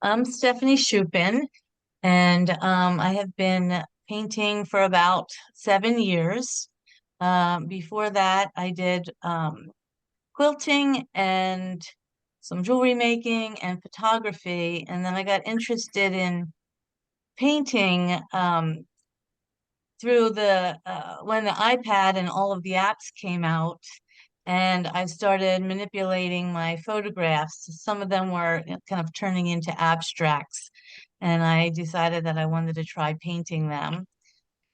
I'm Stephanie Chupein, and I have been painting for about 7 years. Before that, I did quilting and some jewelry making and photography, and then I got interested in painting through the when the iPad and all of the apps came out, and I started manipulating my photographs. Some of them were kind of turning into abstracts, and I decided that I wanted to try painting them.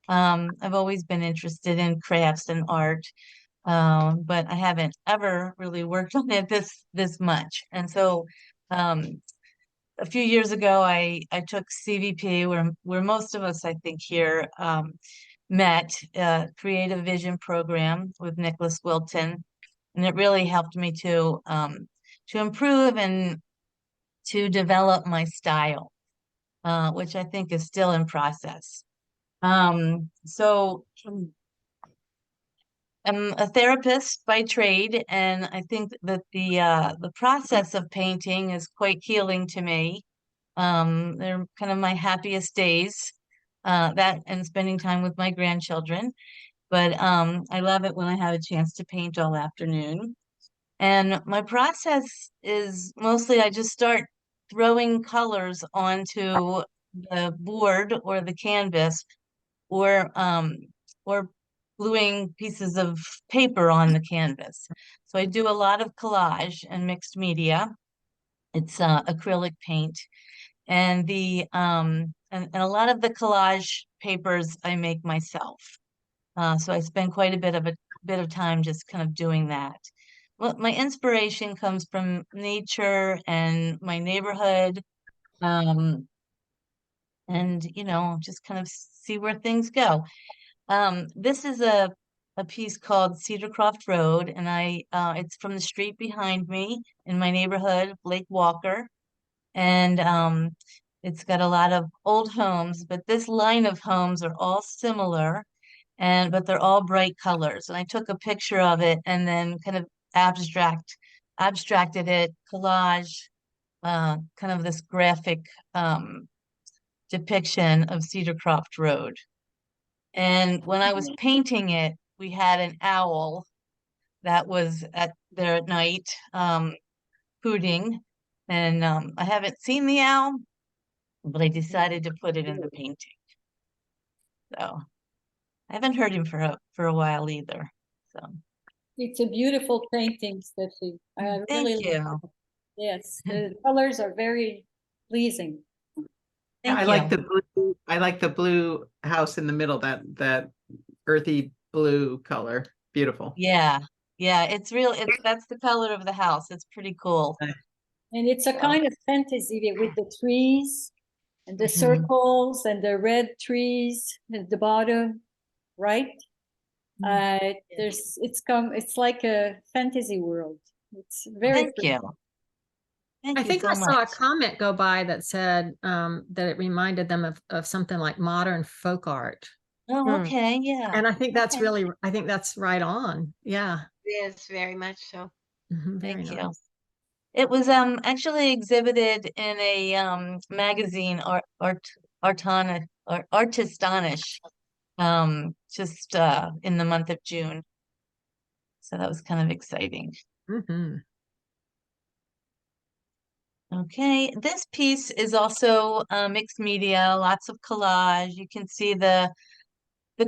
I've always been interested in crafts and art, but I haven't ever really worked on it this much. And so, um, a few years ago, I took CVP, where most of us, I think, here met, Creative Vision program with Nicholas Wilton, and it really helped me to improve and to develop my style, which I think is still in process. So I'm a therapist by trade, and I think that the process of painting is quite healing to me. They're kind of my happiest days, that and spending time with my grandchildren. But I love it when I have a chance to paint all afternoon. And my process is mostly I just start throwing colors onto the board or the canvas, or gluing pieces of paper on the canvas. So I do a lot of collage and mixed media. It's acrylic paint, and a lot of the collage papers I make myself. So I spend quite a bit of time just kind of doing that. Well, my inspiration comes from nature and my neighborhood, um, and just kind of see where things go. This is a piece called Cedarcroft Road, and it's from the street behind me in my neighborhood, Lake Walker, and it's got a lot of old homes, but this line of homes are all similar, but they're all bright colors. And I took a picture of it and then kind of abstracted it, collage, kind of this graphic depiction of Cedarcroft Road. And when I was painting it, we had an owl that was there at night, hooting. And I haven't seen the owl, but I decided to put it in the painting. So I haven't heard him for a while either. So It's a beautiful painting, Steffi. I really thank you. yes, the colors are very pleasing. Thank I you. like the blue. I like the blue house in the middle, that earthy blue color. Beautiful. Yeah. Yeah, that's the color of the house. It's pretty cool. And it's a kind of fantasy with the trees and the Mhm. circles and the red trees at the bottom, right? It's like a fantasy world. It's very Thank you. Thank I you think so I saw a much. comment go by that said that it reminded them of something like modern folk art. Oh, okay. Yeah. And I think that's Okay. I think that's right on. Yeah. Yes, very much so. Very Thank you. nice. It was actually exhibited in a magazine, Artistonish, just in the month of June. So that was kind of exciting. Hmm. Okay, this piece is also mixed media, lots of collage. You can see the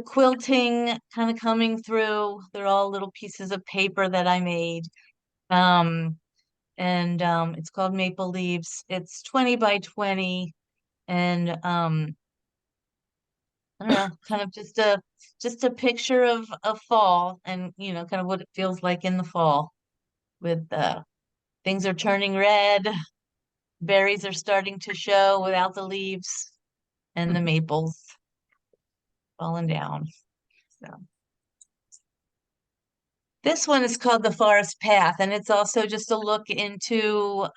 quilting kind of coming through. They're all little pieces of paper that I made. Um, and it's called Maple Leaves. It's 20 by 20, and I don't know, kind of just a picture of fall, and kind of what it feels like in the fall, with things are turning red, berries are starting to show without the leaves, and the maples falling down. So this one is called The Forest Path, and it's also just a look into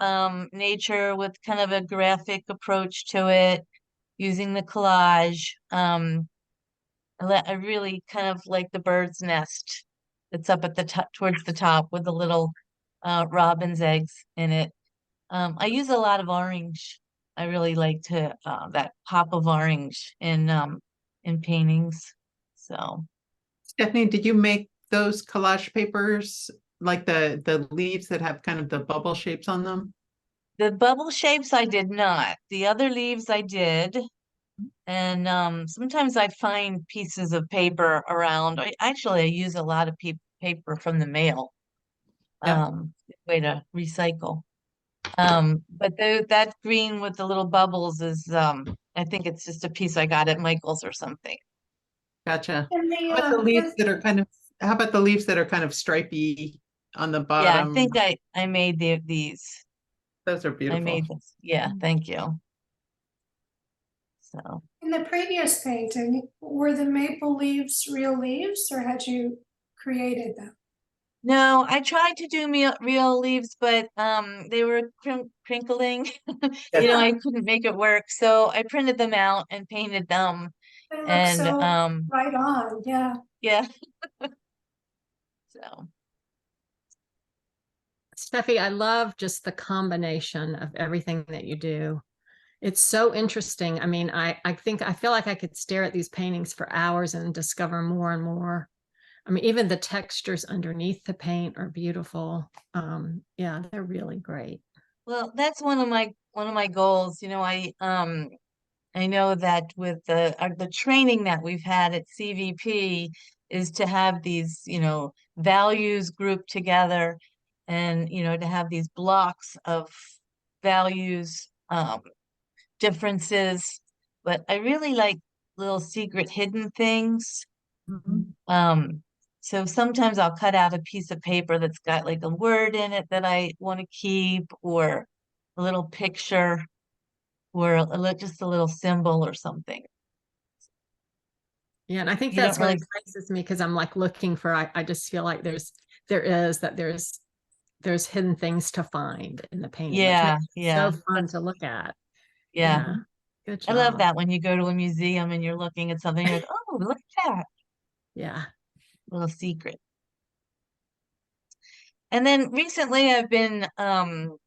nature with kind of a graphic approach to it, using the collage. I really kind of like the bird's nest that's up at the top, towards the top, with the little robin's eggs in it. I use a lot of orange. I really like to that pop of orange in paintings. So Stephanie, did you make those collage papers, like the leaves that have kind of the bubble shapes on them? the bubble shapes I did not. The other leaves I did. And sometimes I find pieces of paper around. Actually, I use a lot of paper from the mail. Yeah. Way to recycle. But that green with the little bubbles is I think it's just a piece I got at Michael's or something. Gotcha. And How about the the, leaves that are kind of, how about the leaves that are kind of stripy on the Yeah, I bottom? think I made these. Those are I beautiful. made this. Yeah, thank you. So in the previous painting, were the maple leaves real leaves or had you created them? no, I tried to do real leaves, but they were crinkling. I couldn't make it work. So I printed them out and painted them. They look And so right on, yeah. yeah. So Steffi, I love just the combination of everything that you do. It's so interesting. I mean, I feel like I could stare at these paintings for hours and discover more and more. I mean, even the textures underneath the paint are beautiful. Yeah, they're really great. well, that's one of my goals. I know that with the training that we've had at CVP is to have these, values grouped together and, to have these blocks of values, differences. But I really like little secret hidden things. Mhm. So sometimes I'll cut out a piece of paper that's got like a word in it that I want to keep, or a little picture, or just a little symbol or something. Yeah, and I think You don't that's what really, excites me because I'm like looking for, I just feel like there's hidden things to find in the painting, which yeah, makes it yeah, so fun to look at. yeah. Yeah, good I love job. that when you go to a museum and you're looking at something, you're like, oh, look at that Yeah. little secret. And then recently I've been kind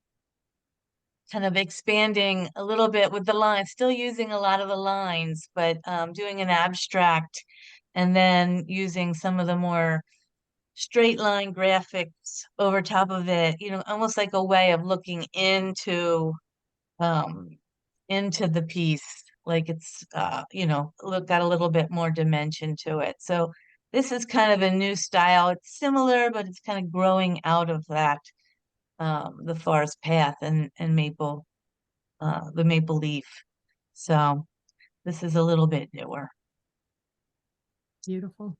of expanding a little bit with the lines, still using a lot of the lines, but doing an abstract and then using some of the more straight line graphics over top of it, almost like a way of looking um into the piece, like it's got a little bit more dimension to it. So this is kind of a new style. It's similar, but it's kind of growing out of that the forest path and the maple leaf. So this is a little bit newer. Beautiful.